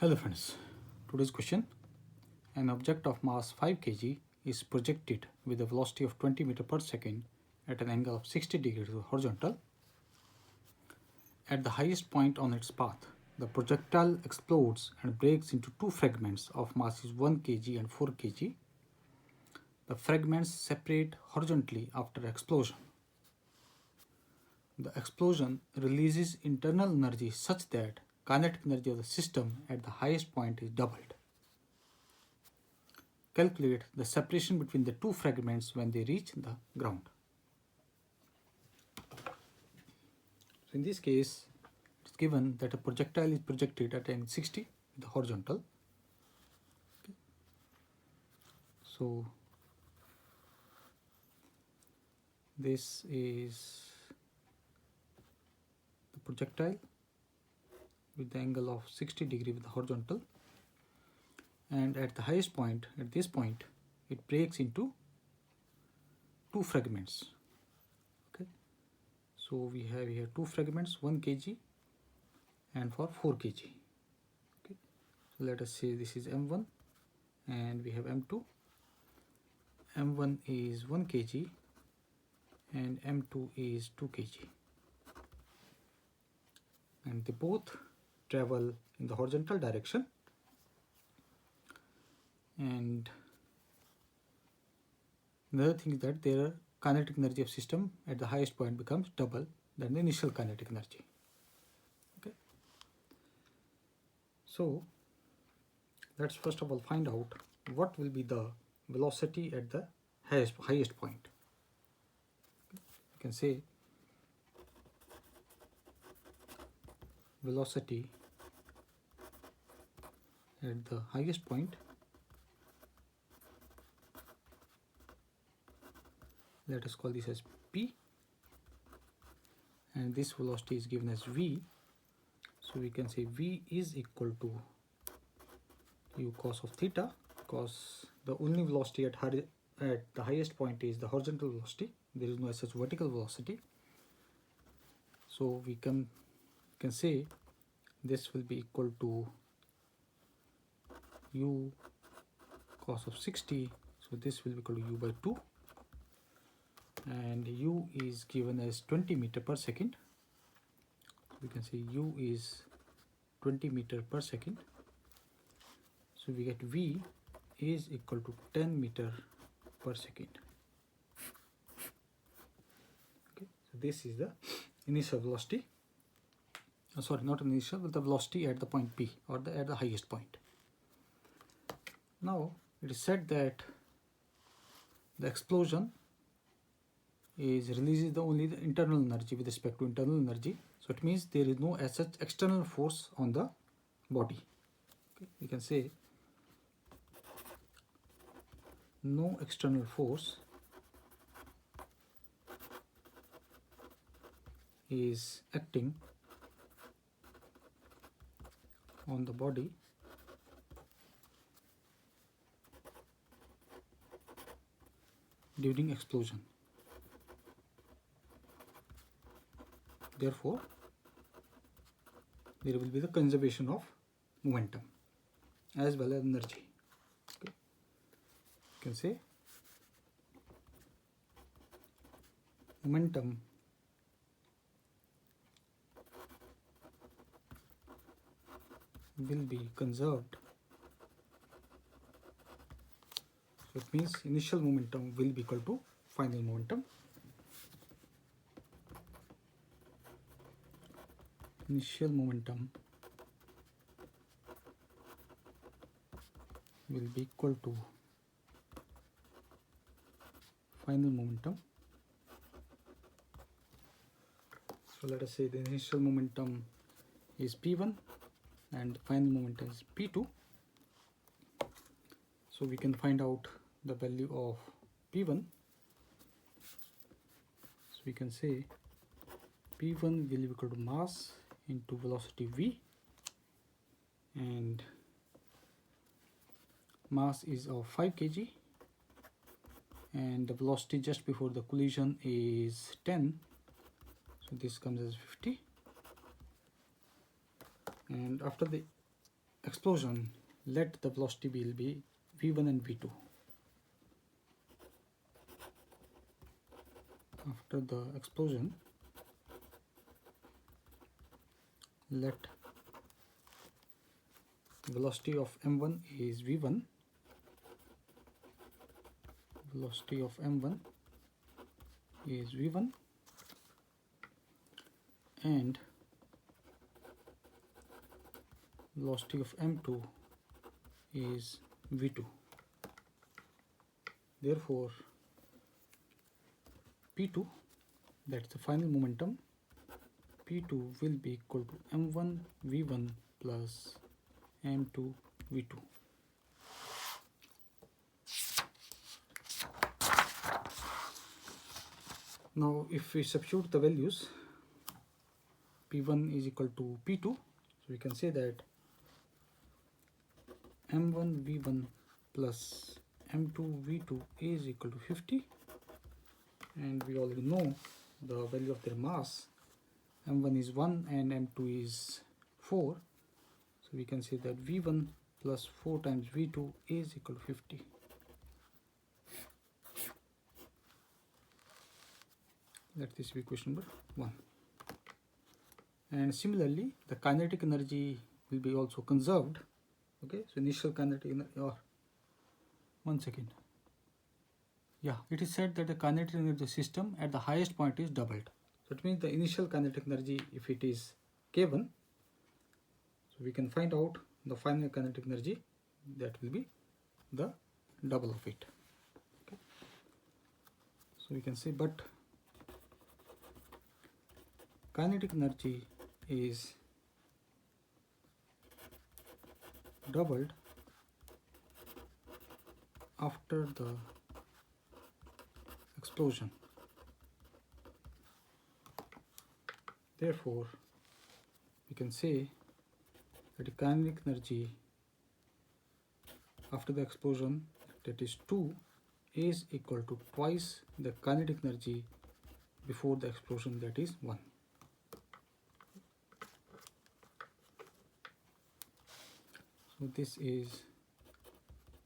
Hello friends, today's question. An object of mass 5 kg is projected with a velocity of 20 meter per second at an angle of 60 degrees horizontal. At the highest point on its path, the projectile explodes and breaks into two fragments of masses 1 kg and 4 kg. The fragments separate horizontally after explosion. The explosion releases internal energy such that kinetic energy of the system at the highest point is doubled. Calculate the separation between the two fragments when they reach the ground. So in this case, it's given that a projectile is projected at angle 60 with the horizontal. Okay. So this is the projectile with the angle of 60 degree with the horizontal, and at the highest point, at this point, it breaks into two fragments. Okay, so we have here two fragments, 1 kg and for 4 kg. Okay, so let us say this is M1 and we have M2. M1 is 1 kg and M2 is 2 kg, and they both travel in the horizontal direction, and another thing is that their kinetic energy of system at the highest point becomes double than the initial kinetic energy. Okay, so let's first of all find out what will be the velocity at the highest point. You can say velocity at the highest point, let us call this as P, and this velocity is given as V. So we can say V is equal to u cos of theta, because the only velocity at the highest point is the horizontal velocity. There is no such vertical velocity. So we can say this will be equal to u cos of 60. So this will be equal to u by 2, and u is given as 20 meter per second. We can say u is 20 meter per second. So we get v is equal to 10 meter per second. Okay, so this is the initial velocity. Sorry, not initial, but the velocity at the point P, or at the highest point. Now it is said that the explosion releases only the internal energy with respect to internal energy. So it means there is no as such external force on the body. Okay, we can say no external force is acting on the body during explosion. Therefore, there will be the conservation of momentum as well as energy. Okay. You can say momentum will be conserved. So it means initial momentum will be equal to final momentum. Initial momentum will be equal to final momentum. So let us say the initial momentum is P1 and the final momentum is P2. So we can find out the value of P1. So we can say P1 will be equal to mass into velocity V, and mass is of 5 kg, and the velocity just before the collision is 10. So this comes as 50, and after the explosion, let the velocity will be v1 and v2. After the explosion, let velocity of m1 is v1, velocity of m1 is v1, and velocity of m2 is v2. Therefore P2, that's the final momentum, P2 will be equal to m1 v1 plus m2 v2. Now if we substitute the values, P1 is equal to P2, so we can say that m1 v1 plus m2 v2 is equal to 50, and we already know the value of their mass. M1 is 1 and m2 is 4, so we can say that v1 plus 4 times v2 is equal to 50. Let this be question number 1. And similarly, the kinetic energy will be also conserved. Okay, so initial kinetic energy, or one second. Yeah, it is said that the kinetic energy of the system at the highest point is doubled. So it means the initial kinetic energy, if it is K1, so we can find out the final kinetic energy, that will be the double of it. Okay. So we can say, but kinetic energy is doubled after the explosion. Therefore, we can say that the kinetic energy after the explosion, that is 2, is equal to twice the kinetic energy before the explosion, that is 1. So this is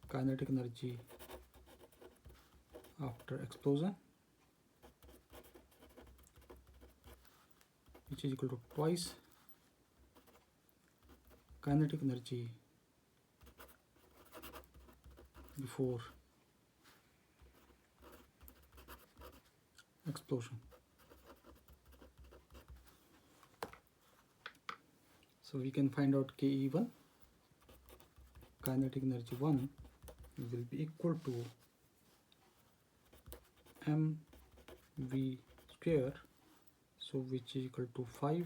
kinetic energy after explosion, which is equal to twice kinetic energy before explosion. So we can find out KE1, kinetic energy 1, will be equal to mv square, so which is equal to 5.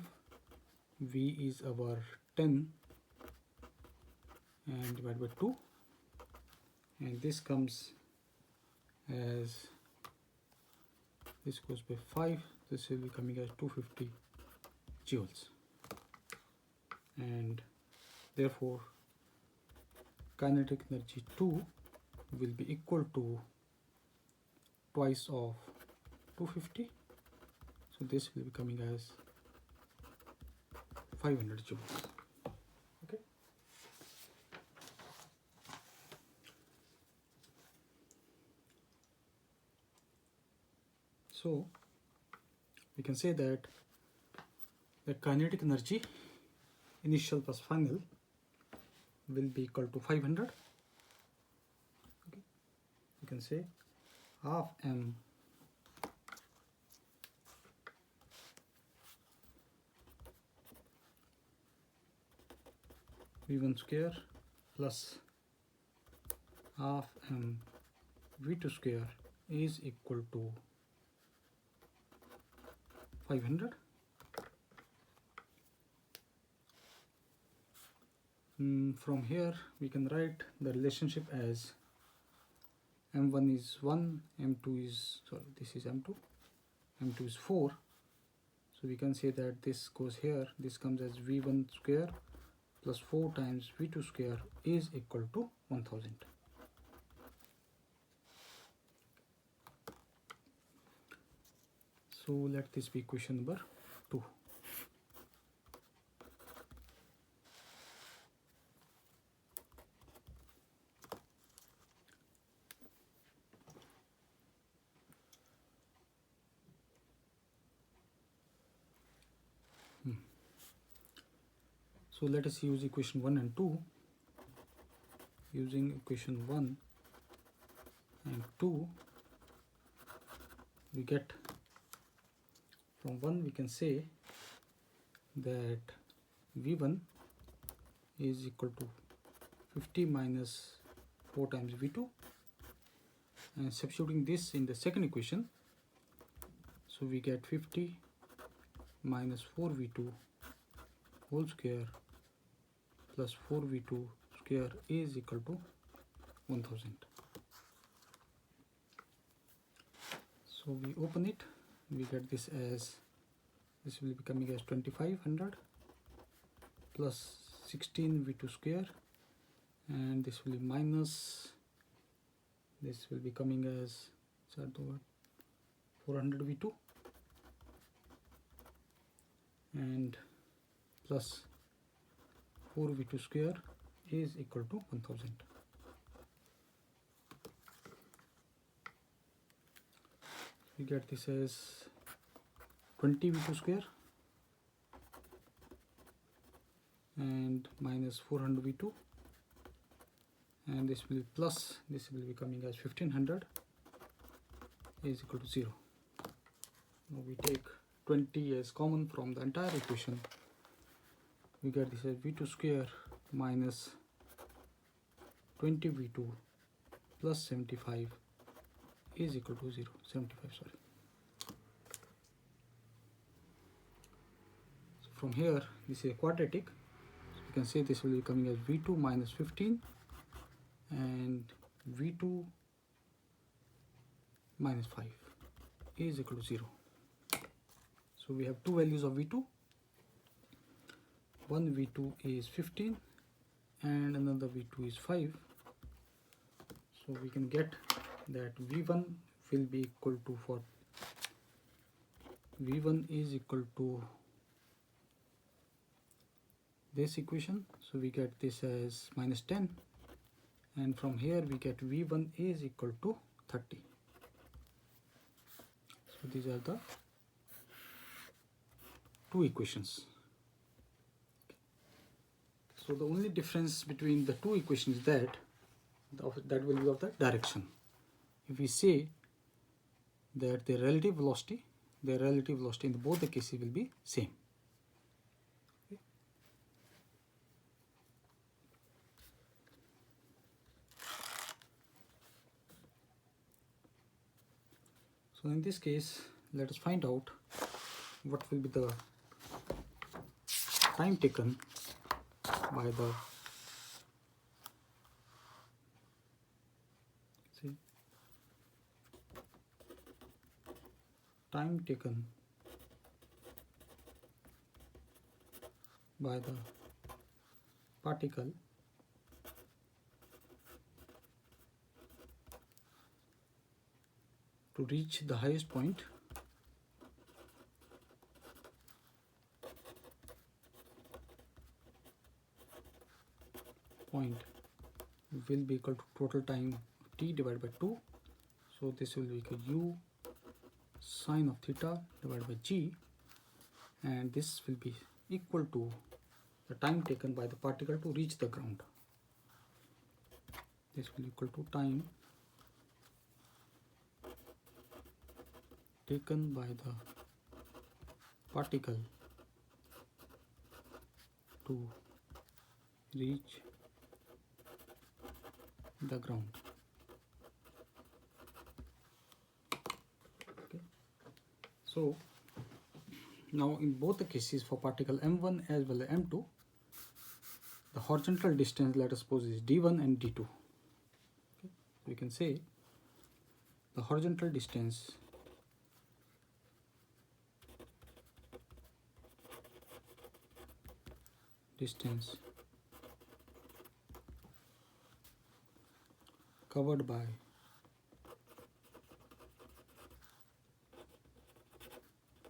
V is our 10 and divided by 2, and this comes as, this goes by 5, this will be coming as 250 joules, and therefore kinetic energy 2 will be equal to twice of 250, so this will be coming as 500 joules. Okay. So we can say that the kinetic energy initial plus final will be equal to 500. Okay. You can say half m v1 square plus half m v2 square is equal to 500. From here we can write the relationship as m1 is 1, m2 is, sorry, this is m2, m2 is 4, so we can say that this goes here, this comes as v1 square plus 4 times v2 square is equal to 1000. So let this be question number 2. So let us use equation 1 and 2. Using equation 1 and 2, we get, from 1 we can say that V1 is equal to 50 minus 4 times V2, and substituting this in the second equation, so we get 50 minus 4V2 whole square plus 4V2 square is equal to 1000. So we open it, we get this as, this will be coming as 2500 plus 16V2 square, and this will be minus, this will be coming as 400V2 and plus 4V2 square is equal to 1000. We get this as 20V2 square and minus 400V2, and this will be plus, this will be coming as 1500 is equal to 0. Now we take 20 as common from the entire equation. We get this as V2 square minus 20V2 plus 75 is equal to 0. 75, sorry. So from here, this is a quadratic. So you can say this will be coming as V2 minus 15 and V2 minus 5 is equal to 0. So we have two values of V2. One V2 is 15 and another V2 is 5. So we can get that V1 will be equal to, for V1 is equal to this equation. So we get this as minus 10, and from here we get V1 is equal to 30. So these are the two equations. So the only difference between the two equations is that will be of the direction. If we say that the relative velocity in both the cases will be same. Okay. So in this case, let us find out what will be the time taken by the time taken by the particle to reach the highest point will be equal to total time t divided by 2. So this will be equal to u sine of theta divided by g, and this will be equal to the time taken by the particle to reach the ground. This will equal to time taken by the particle to reach the ground. Okay. So now in both the cases, for particle m1 as well as m2, the horizontal distance, let us suppose, is d1 and d2. Okay. We can say the horizontal distance covered by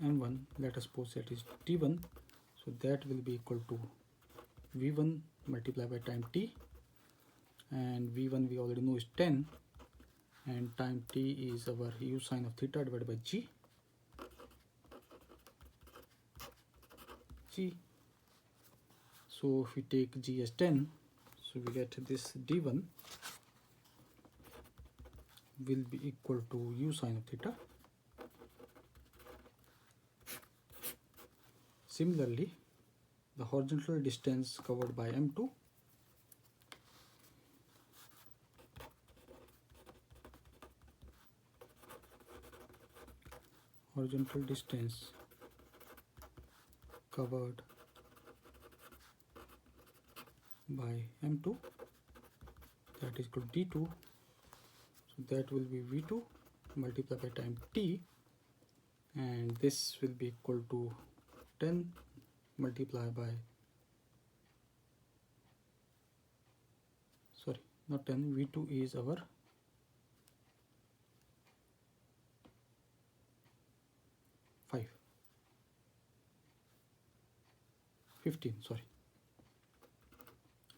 m1, let us suppose that is t1, so that will be equal to v1 multiplied by time t, and v1 we already know is 10, and time t is our u sine of theta divided by g. So if we take G as 10, so we get this D1 will be equal to u sine of theta. Similarly, the horizontal distance covered by M2 horizontal distance covered by M2, that is equal to D2, so that will be V2 multiplied by time T, and this will be equal to 10 multiplied by, sorry, not 10, V2 is our 15, sorry,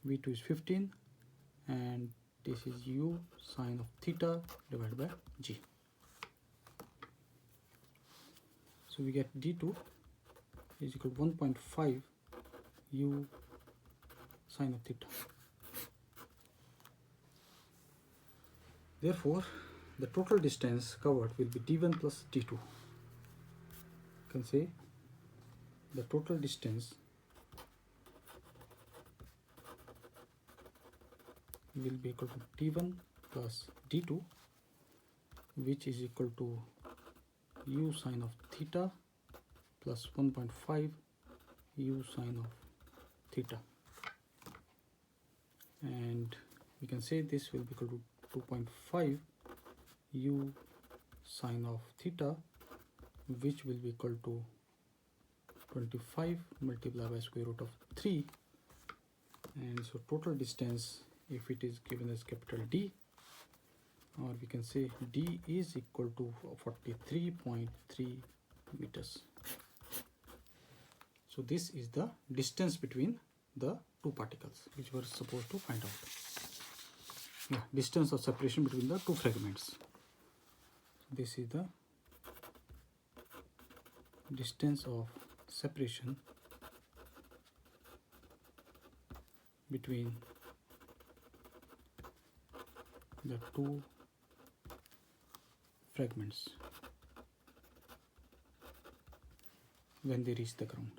V2 is 15, and this is u sine of theta divided by G. So we get D2 is equal to 1.5 u sine of theta. Therefore, the total distance covered will be D1 plus D2. You can say the total distance will be equal to D1 plus D2, which is equal to u sine of theta plus 1.5 u sine of theta, and we can say this will be equal to 2.5 u sine of theta, which will be equal to 25 multiplied by square root of 3, and so total distance, if it is given as capital D, or we can say D is equal to 43.3 meters. So this is the distance between the two particles which we're supposed to find out. Yeah, distance of separation between the two fragments. This is the distance of separation between the two fragments when they reach the ground.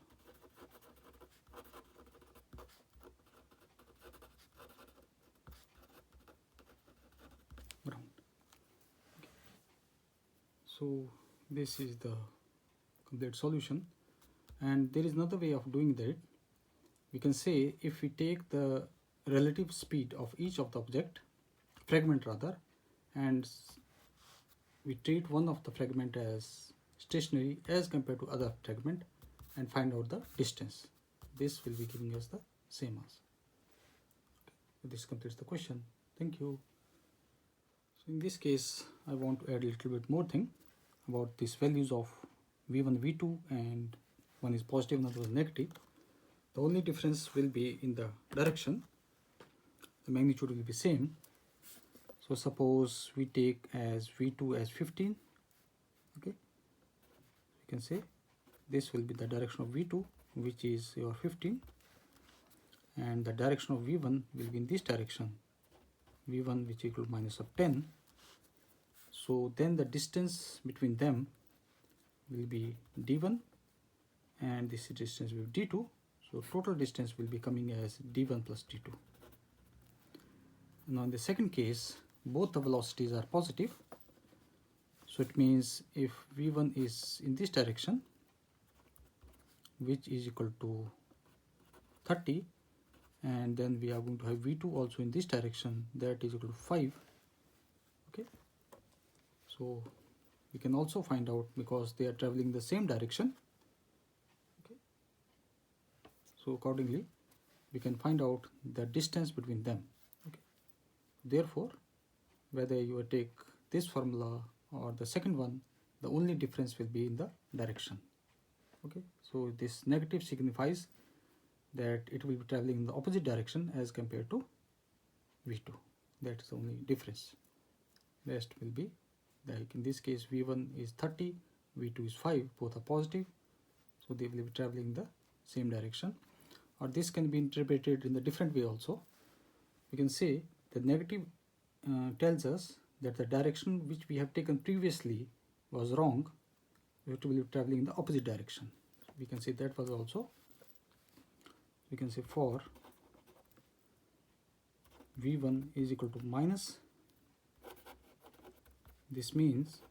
So this is the complete solution, and there is another way of doing that. We can say if we take the relative speed of each of the fragment rather, and we treat one of the fragment as stationary as compared to other fragment and find out the distance, this will be giving us the same answer. Okay. This completes the question. Thank you. So in this case, I want to add a little bit more thing about these values of V1, V2, and one is positive, another is negative. The only difference will be in the direction. The magnitude will be same. So suppose we take as V2 as 15. Okay, you can say this will be the direction of V2, which is your 15, and the direction of V1 will be in this direction, V1, which equal to minus of 10. So then the distance between them will be D1, and this distance will be D2. So total distance will be coming as D1 plus D2. Now in the second case, both the velocities are positive. So it means if V1 is in this direction, which is equal to 30, and then we are going to have V2 also in this direction, that is equal to 5. Okay. So we can also find out because they are traveling the same direction. Okay. So accordingly, we can find out the distance between them. Okay. Therefore, whether you take this formula or the second one, the only difference will be in the direction. Okay. So this negative signifies that it will be traveling in the opposite direction as compared to V2. That is the only difference. Rest will be, like in this case, V1 is 30, V2 is 5, both are positive, so they will be traveling in the same direction. or this can be interpreted in the different way also. We can say the negative tells us that the direction which we have taken previously was wrong. We have to be traveling in the opposite direction. We can say that was also. We can say for v1 is equal to minus, this means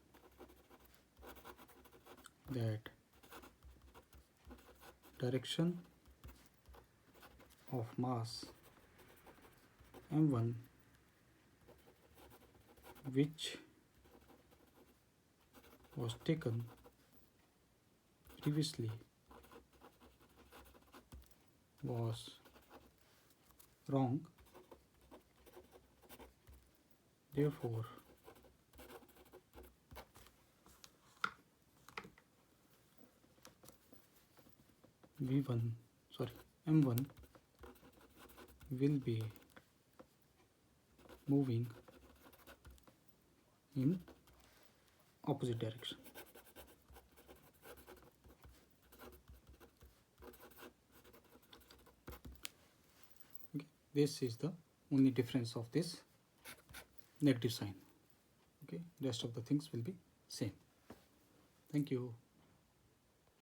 that direction of mass m1 which was taken previously was wrong, therefore m1 will be moving in opposite direction. Okay. This is the only difference of this negative sign. Okay, rest of the things will be same. Thank you.